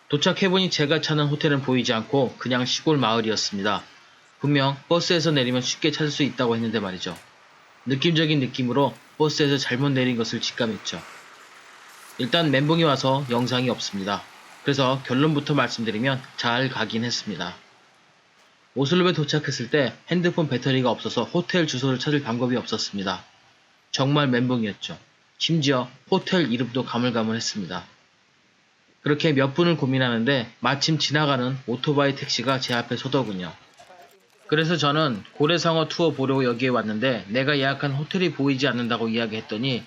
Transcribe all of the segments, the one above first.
도착해보니 제가 찾는 호텔은 보이지 않고 그냥 시골 마을이었습니다. 분명 버스에서 내리면 쉽게 찾을 수 있다고 했는데 말이죠. 느낌적인 느낌으로 버스에서 잘못 내린 것을 직감했죠. 일단 멘붕이 와서 영상이 없습니다. 그래서 결론부터 말씀드리면 잘 가긴 했습니다. 오슬롭에 도착했을 때 핸드폰 배터리가 없어서 호텔 주소를 찾을 방법이 없었습니다. 정말 멘붕이었죠. 심지어 호텔 이름도 가물가물했습니다. 그렇게 몇 분을 고민하는데 마침 지나가는 오토바이 택시가 제 앞에 서더군요. 그래서 저는 고래상어 투어 보려고 여기에 왔는데 내가 예약한 호텔이 보이지 않는다고 이야기했더니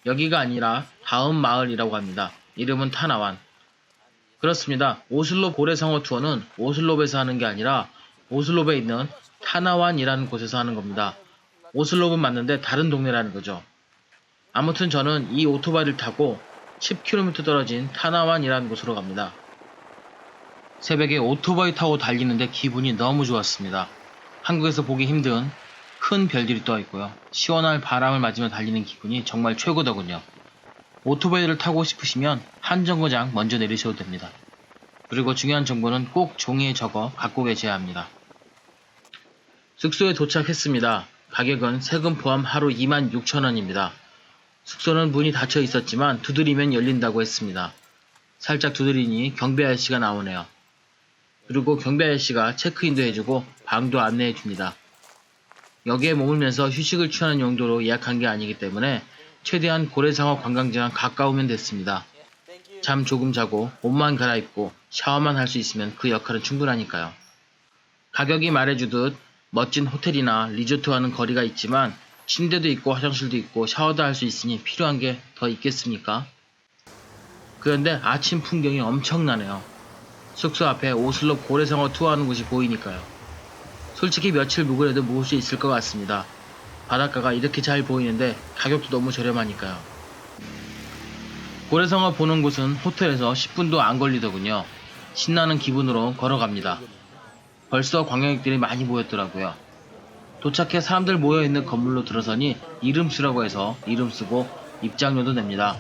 여기가 아니라 다음 마을이라고 합니다. 이름은 타나완. 그렇습니다. 오슬롭 고래상어 투어는 오슬롭에서 하는 게 아니라 오슬롭에 있는 타나완이라는 곳에서 하는 겁니다. 오슬롭은 맞는데 다른 동네라는 거죠. 아무튼 저는 이 오토바이를 타고 10km 떨어진 타나완이라는 곳으로 갑니다. 새벽에 오토바이 타고 달리는데 기분이 너무 좋았습니다. 한국에서 보기 힘든 큰 별들이 떠 있고요. 시원한 바람을 맞으며 달리는 기분이 정말 최고더군요. 오토바이를 타고 싶으시면 한 정거장 먼저 내리셔도 됩니다. 그리고 중요한 정보는 꼭 종이에 적어 갖고 계셔야 합니다. 숙소에 도착했습니다. 가격은 세금 포함 하루 26,000원입니다. 숙소는 문이 닫혀 있었지만 두드리면 열린다고 했습니다. 살짝 두드리니 경비 아저씨가 나오네요. 그리고 경비 아저씨가 체크인도 해주고 방도 안내해줍니다. 여기에 머물면서 휴식을 취하는 용도로 예약한 게 아니기 때문에 최대한 고래상어 관광지랑 가까우면 됐습니다. 잠 조금 자고 옷만 갈아입고 샤워만 할 수 있으면 그 역할은 충분하니까요. 가격이 말해주듯 멋진 호텔이나 리조트와는 거리가 있지만 침대도 있고 화장실도 있고 샤워도 할 수 있으니 필요한 게 더 있겠습니까? 그런데 아침 풍경이 엄청나네요. 숙소 앞에 오슬롭 고래상어 투어하는 곳이 보이니까요. 솔직히 며칠 묵으려도 묵을 수 있을 것 같습니다. 바닷가가 이렇게 잘 보이는데 가격도 너무 저렴하니까요. 고래상어 보는 곳은 호텔에서 10분도 안 걸리더군요. 신나는 기분으로 걸어갑니다. 벌써 관광객들이 많이 모였더라고요. 도착해 사람들 모여있는 건물로 들어서니 이름 쓰라고 해서 이름 쓰고 입장료도 냅니다.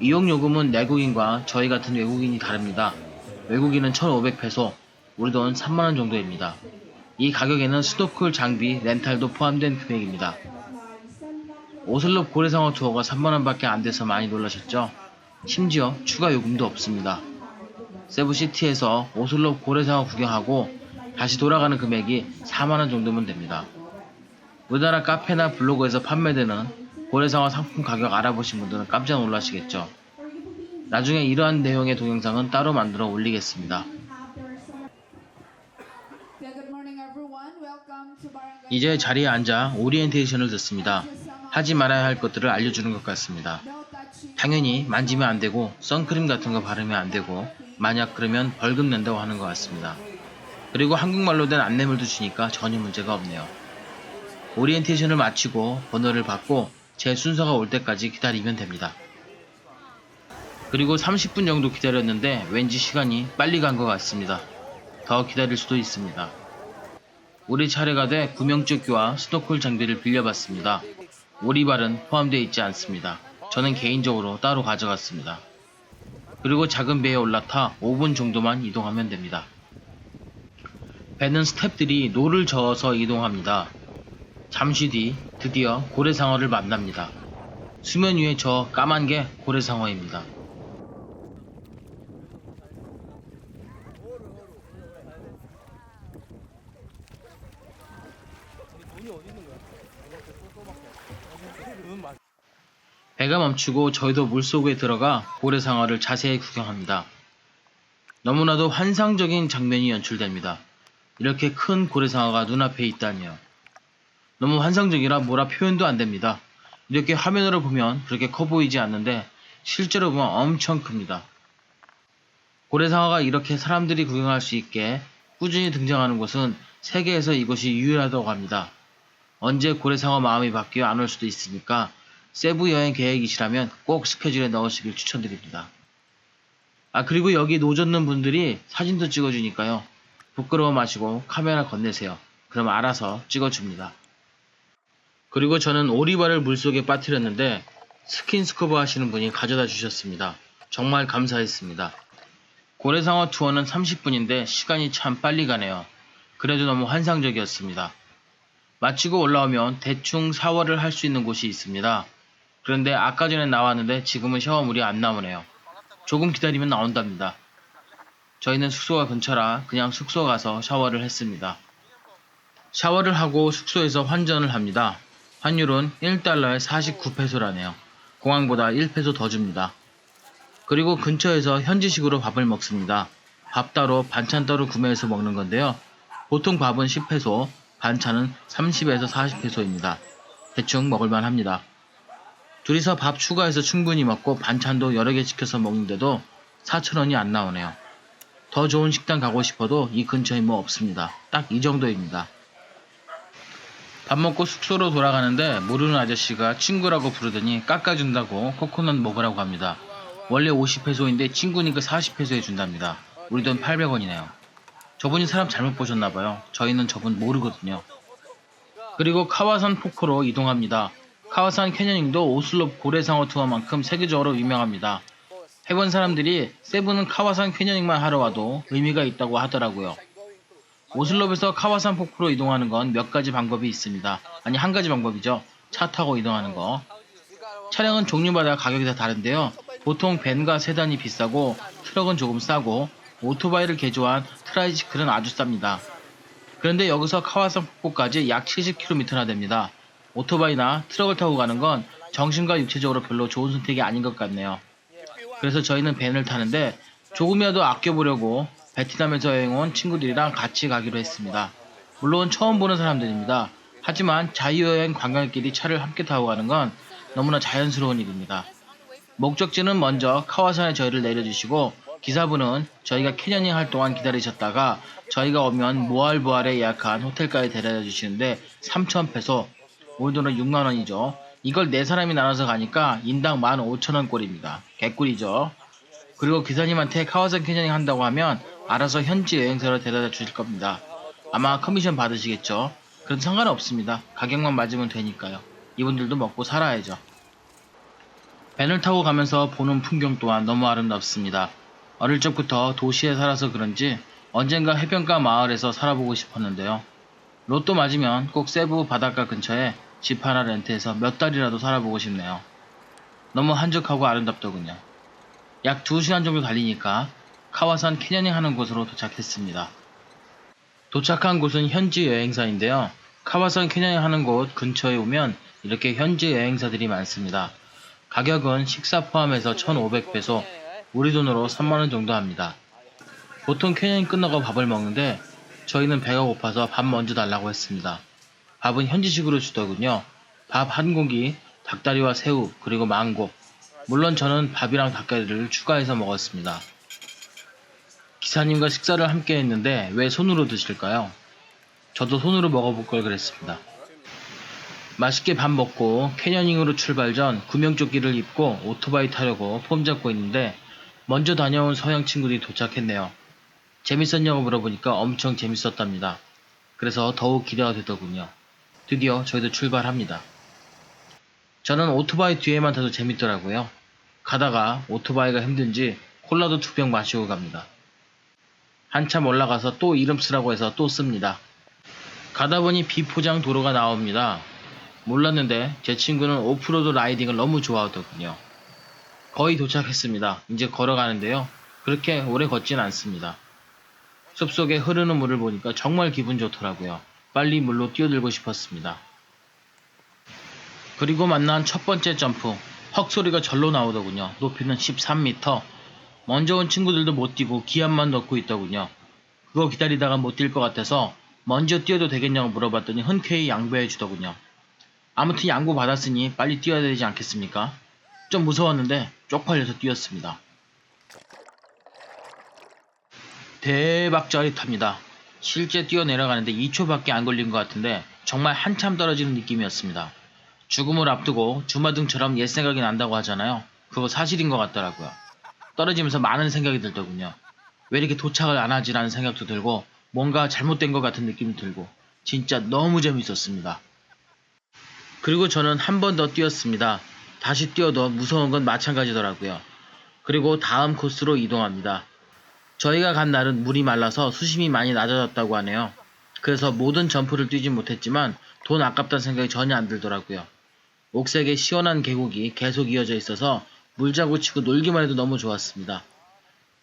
이용요금은 내국인과 저희 같은 외국인이 다릅니다. 외국인은 1,500페소, 우리 돈 3만원 정도입니다. 이 가격에는 스노클 장비, 렌탈도 포함된 금액입니다. 오슬롭 고래상어 투어가 3만원밖에 안 돼서 많이 놀라셨죠? 심지어 추가 요금도 없습니다. 세부시티에서 오슬롭 고래상어 구경하고 다시 돌아가는 금액이 4만원 정도면 됩니다. 우리나라 카페나 블로그에서 판매되는 고래상어 상품 가격 알아보신 분들은 깜짝 놀라시겠죠? 나중에 이러한 내용의 동영상은 따로 만들어 올리겠습니다. 이제 자리에 앉아 오리엔테이션을 듣습니다. 하지 말아야 할 것들을 알려주는 것 같습니다. 당연히 만지면 안 되고 선크림 같은 거 바르면 안 되고 만약 그러면 벌금 낸다고 하는 것 같습니다. 그리고 한국말로 된 안내물도 주니까 전혀 문제가 없네요. 오리엔테이션을 마치고 번호를 받고 제 순서가 올 때까지 기다리면 됩니다. 그리고 30분 정도 기다렸는데 왠지 시간이 빨리 간 것 같습니다. 더 기다릴 수도 있습니다. 우리 차례가 돼 구명조끼와 스노클 장비를 빌려봤습니다. 오리발은 포함되어 있지 않습니다. 저는 개인적으로 따로 가져갔습니다. 그리고 작은 배에 올라타 5분 정도만 이동하면 됩니다. 배는 스태프들이 노를 저어서 이동합니다. 잠시 뒤 드디어 고래상어를 만납니다. 수면 위에 저 까만 게 고래상어입니다. 배가 멈추고 저희도 물속에 들어가 고래상어를 자세히 구경합니다. 너무나도 환상적인 장면이 연출됩니다. 이렇게 큰 고래상어가 눈앞에 있다니요. 너무 환상적이라 뭐라 표현도 안 됩니다. 이렇게 화면으로 보면 그렇게 커 보이지 않는데 실제로 보면 엄청 큽니다. 고래상어가 이렇게 사람들이 구경할 수 있게 꾸준히 등장하는 곳은 세계에서 이곳이 유일하다고 합니다. 언제 고래상어 마음이 바뀌어 안 올 수도 있으니까 세부 여행 계획이시라면 꼭 스케줄에 넣으시길 추천드립니다. 그리고 여기 노젓는 분들이 사진도 찍어주니까요. 부끄러워 마시고 카메라 건네세요. 그럼 알아서 찍어줍니다. 그리고 저는 오리발을 물속에 빠뜨렸는데 스킨스쿠버 하시는 분이 가져다 주셨습니다. 정말 감사했습니다. 고래상어 투어는 30분인데 시간이 참 빨리 가네요. 그래도 너무 환상적이었습니다. 마치고 올라오면 대충 샤워를 할 수 있는 곳이 있습니다. 그런데 아까 전에 나왔는데 지금은 샤워물이 안 나오네요. 조금 기다리면 나온답니다. 저희는 숙소가 근처라 그냥 숙소 가서 샤워를 했습니다. 샤워를 하고 숙소에서 환전을 합니다. 환율은 1달러에 49페소라네요. 공항보다 1페소 더 줍니다. 그리고 근처에서 현지식으로 밥을 먹습니다. 밥 따로 반찬 따로 구매해서 먹는 건데요. 보통 밥은 10페소, 반찬은 30에서 40페소입니다. 대충 먹을만 합니다. 둘이서 밥 추가해서 충분히 먹고 반찬도 여러 개 시켜서 먹는데도 4,000원이 안 나오네요. 더 좋은 식당 가고 싶어도 이 근처에 뭐 없습니다. 딱 이 정도입니다. 밥 먹고 숙소로 돌아가는데 모르는 아저씨가 친구라고 부르더니 깎아준다고 코코넛 먹으라고 합니다. 원래 50페소인데 친구니까 40페소에 준답니다. 우리 돈 800원이네요. 저분이 사람 잘못 보셨나봐요. 저희는 저분 모르거든요. 그리고 카와산 폭포로 이동합니다. 카와산 캐녀닝도 오슬로 고래상어 투어만큼 세계적으로 유명합니다. 해본 사람들이 세부는 카와산 캐녀닝만 하러 와도 의미가 있다고 하더라고요. 오슬롭에서 카와산 폭포로 이동하는 건 몇 가지 방법이 있습니다. 아니, 한 가지 방법이죠. 차 타고 이동하는 거. 차량은 종류마다 가격이 다 다른데요. 보통 밴과 세단이 비싸고 트럭은 조금 싸고 오토바이를 개조한 트라이시클은 아주 쌉니다. 그런데 여기서 카와산 폭포까지 약 70km나 됩니다. 오토바이나 트럭을 타고 가는 건 정신과 육체적으로 별로 좋은 선택이 아닌 것 같네요. 그래서 저희는 밴을 타는데 조금이라도 아껴보려고 베트남에서 여행 온 친구들이랑 같이 가기로 했습니다. 물론 처음 보는 사람들입니다. 하지만 자유여행 관광객끼리 차를 함께 타고 가는 건 너무나 자연스러운 일입니다. 목적지는 먼저 카와산에 저희를 내려주시고 기사분은 저희가 캐녀닝 할 동안 기다리셨다가 저희가 오면 모알보알에 예약한 호텔까지 데려다 주시는데 3,000페소, 우리 돈은 6만원이죠. 이걸 4사람이 나눠서 가니까 인당 15,000원 꼴입니다. 개꿀이죠. 그리고 기사님한테 카와산 캐녀닝 한다고 하면 알아서 현지 여행사로 데려다 주실 겁니다. 아마 커미션 받으시겠죠. 그래도 상관없습니다. 가격만 맞으면 되니까요. 이분들도 먹고 살아야죠. 밴을 타고 가면서 보는 풍경 또한 너무 아름답습니다. 어릴 적부터 도시에 살아서 그런지 언젠가 해변가 마을에서 살아보고 싶었는데요. 로또 맞으면 꼭 세부 바닷가 근처에 집 하나 렌트해서 몇 달이라도 살아보고 싶네요. 너무 한적하고 아름답더군요. 약 2시간 정도 달리니까 카와산 캐녀닝 하는 곳으로 도착했습니다. 도착한 곳은 현지 여행사인데요. 카와산 캐녀닝 하는 곳 근처에 오면 이렇게 현지 여행사들이 많습니다. 가격은 식사 포함해서 1,500페소, 우리 돈으로 3만원 정도 합니다. 보통 캐녀닝 끝나고 밥을 먹는데 저희는 배가 고파서 밥 먼저 달라고 했습니다. 밥은 현지식으로 주더군요. 밥 한 공기, 닭다리와 새우, 그리고 망고. 물론 저는 밥이랑 닭다리를 추가해서 먹었습니다. 기사님과 식사를 함께 했는데 왜 손으로 드실까요? 저도 손으로 먹어볼 걸 그랬습니다. 맛있게 밥 먹고 캐녀닝으로 출발 전 구명조끼를 입고 오토바이 타려고 폼 잡고 있는데 먼저 다녀온 서양 친구들이 도착했네요. 재밌었냐고 물어보니까 엄청 재밌었답니다. 그래서 더욱 기대가 되더군요. 드디어 저희도 출발합니다. 저는 오토바이 뒤에만 타도 재밌더라고요. 가다가 오토바이가 힘든지 콜라도 2병 마시고 갑니다. 한참 올라가서 또 이름 쓰라고 해서 또 씁니다. 가다 보니 비포장 도로가 나옵니다. 몰랐는데 제 친구는 오프로드 라이딩을 너무 좋아하더군요. 거의 도착했습니다. 이제 걸어가는데요. 그렇게 오래 걷진 않습니다. 숲속에 흐르는 물을 보니까 정말 기분 좋더라고요. 빨리 물로 뛰어들고 싶었습니다. 그리고 만난 첫 번째 점프. 헉 소리가 절로 나오더군요. 높이는 13m. 먼저 온 친구들도 못 뛰고 기합만 넣고 있더군요. 그거 기다리다가 못 뛸 것 같아서 먼저 뛰어도 되겠냐고 물어봤더니 흔쾌히 양보해 주더군요. 아무튼 양보 받았으니 빨리 뛰어야 되지 않겠습니까? 좀 무서웠는데 쪽팔려서 뛰었습니다. 대박 짜릿합니다. 실제 뛰어내려가는데 2초밖에 안 걸린 것 같은데 정말 한참 떨어지는 느낌이었습니다. 죽음을 앞두고 주마등처럼 옛 생각이 난다고 하잖아요. 그거 사실인 것 같더라고요. 떨어지면서 많은 생각이 들더군요. 왜 이렇게 도착을 안 하지라는 생각도 들고 뭔가 잘못된 것 같은 느낌도 들고 진짜 너무 재밌었습니다. 그리고 저는 한 번 더 뛰었습니다. 다시 뛰어도 무서운 건 마찬가지더라고요. 그리고 다음 코스로 이동합니다. 저희가 간 날은 물이 말라서 수심이 많이 낮아졌다고 하네요. 그래서 모든 점프를 뛰지 못했지만 돈 아깝다는 생각이 전혀 안 들더라고요. 옥색의 시원한 계곡이 계속 이어져 있어서 물자구 치고 놀기만 해도 너무 좋았습니다.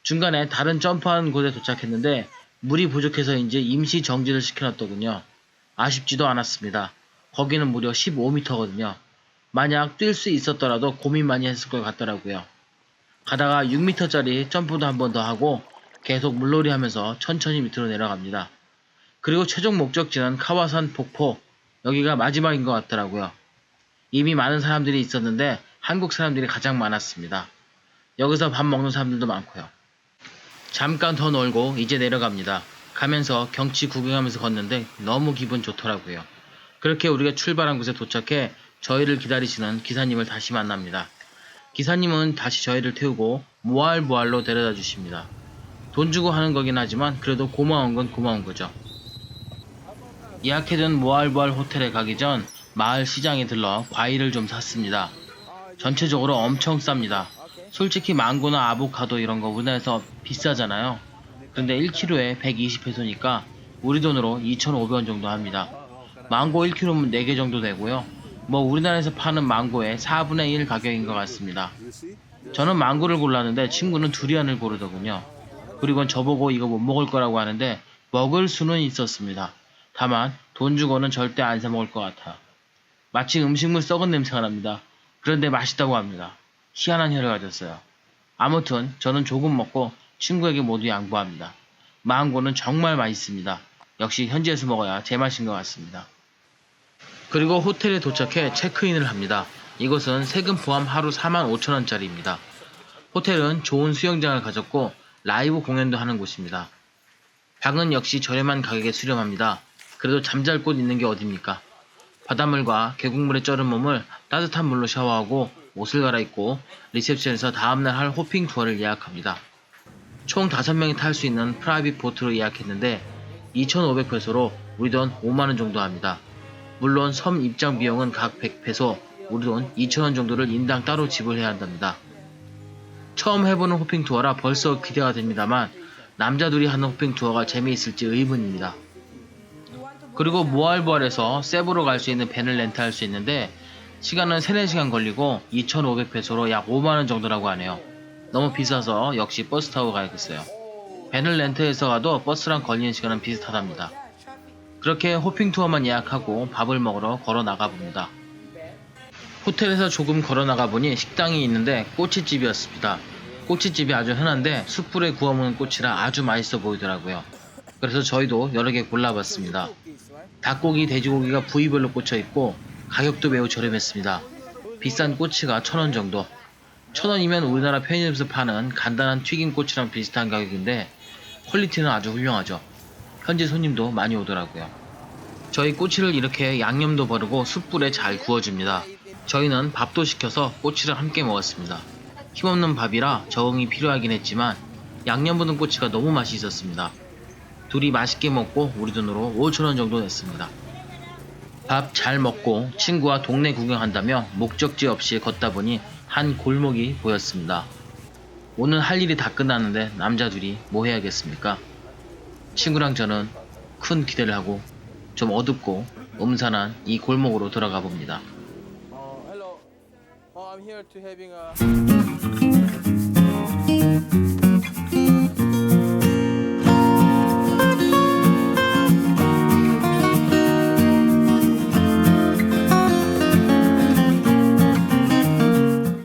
중간에 다른 점프하는 곳에 도착했는데 물이 부족해서인지 임시 정지를 시켜놨더군요. 아쉽지도 않았습니다. 거기는 무려 15m거든요. 만약 뛸 수 있었더라도 고민 많이 했을 것 같더라고요. 가다가 6m짜리 점프도 한 번 더 하고 계속 물놀이 하면서 천천히 밑으로 내려갑니다. 그리고 최종 목적지는 카와산 폭포, 여기가 마지막인 것 같더라고요. 이미 많은 사람들이 있었는데 한국 사람들이 가장 많았습니다. 여기서 밥 먹는 사람들도 많고요. 잠깐 더 놀고 이제 내려갑니다. 가면서 경치 구경하면서 걷는데 너무 기분 좋더라고요. 그렇게 우리가 출발한 곳에 도착해 저희를 기다리시는 기사님을 다시 만납니다. 기사님은 다시 저희를 태우고 모알모알로 데려다 주십니다. 돈 주고 하는 거긴 하지만 그래도 고마운 건 고마운 거죠. 예약해둔 모알모알 호텔에 가기 전 마을 시장에 들러 과일을 좀 샀습니다. 전체적으로 엄청 쌉니다. 솔직히 망고나 아보카도 이런 거 우리나라에서 비싸잖아요. 근데 1kg에 120페소니까 우리 돈으로 2,500원 정도 합니다. 망고 1kg면 4개 정도 되고요. 뭐 우리나라에서 파는 망고의 4분의 1 가격인 것 같습니다. 저는 망고를 골랐는데 친구는 두리안을 고르더군요. 그리고 저보고 이거 못 먹을 거라고 하는데 먹을 수는 있었습니다. 다만 돈 주고는 절대 안 사 먹을 것 같아요. 마치 음식물 썩은 냄새가 납니다. 그런데 맛있다고 합니다. 희한한 혀를 가졌어요. 아무튼 저는 조금 먹고 친구에게 모두 양보합니다. 망고는 정말 맛있습니다. 역시 현지에서 먹어야 제맛인 것 같습니다. 그리고 호텔에 도착해 체크인을 합니다. 이곳은 세금 포함 하루 45,000원짜리입니다. 호텔은 좋은 수영장을 가졌고 라이브 공연도 하는 곳입니다. 방은 역시 저렴한 가격에 수렴합니다. 그래도 잠잘 곳 있는 게 어딥니까? 바닷물과 계곡물에 쩔은 몸을 따뜻한 물로 샤워하고 옷을 갈아입고 리셉션에서 다음날 할 호핑 투어를 예약합니다. 총 5명이 탈 수 있는 프라이빗 보트로 예약했는데 2,500페소로 우리 돈 5만원 정도 합니다. 물론 섬 입장 비용은 각 100페소, 우리 돈 2,000원 정도를 인당 따로 지불해야 한답니다. 처음 해보는 호핑 투어라 벌써 기대가 됩니다만 남자 둘이 하는 호핑 투어가 재미있을지 의문입니다. 그리고 모알보알에서 세부로 갈 수 있는 밴을 렌트할 수 있는데 시간은 3-4시간 걸리고 2,500페소로 약 5만원 정도라고 하네요. 너무 비싸서 역시 버스 타고 가야겠어요. 밴을 렌트해서 가도 버스랑 걸리는 시간은 비슷하답니다. 그렇게 호핑 투어만 예약하고 밥을 먹으러 걸어 나가봅니다. 호텔에서 조금 걸어 나가보니 식당이 있는데 꼬치집이었습니다. 꼬치집이 아주 흔한데 숯불에 구워 먹는 꼬치라 아주 맛있어 보이더라고요. 그래서 저희도 여러 개 골라봤습니다. 닭고기, 돼지고기가 부위별로 꽂혀 있고 가격도 매우 저렴했습니다. 비싼 꼬치가 1,000원 정도. 1,000원이면 우리나라 편의점에서 파는 간단한 튀김 꼬치랑 비슷한 가격인데 퀄리티는 아주 훌륭하죠. 현지 손님도 많이 오더라고요. 저희 꼬치를 이렇게 양념도 바르고 숯불에 잘 구워줍니다. 저희는 밥도 시켜서 꼬치를 함께 먹었습니다. 힘없는 밥이라 적응이 필요하긴 했지만 양념 부은 꼬치가 너무 맛이 있었습니다. 둘이 맛있게 먹고 우리 돈으로 5,000원 정도 냈습니다. 밥 잘 먹고 친구와 동네 구경한다며 목적지 없이 걷다 보니 한 골목이 보였습니다. 오늘 할 일이 다 끝났는데 남자 둘이 뭐 해야겠습니까? 친구랑 저는 큰 기대를 하고 좀 어둡고 음산한 이 골목으로 들어가 봅니다. Hello. I'm here to having a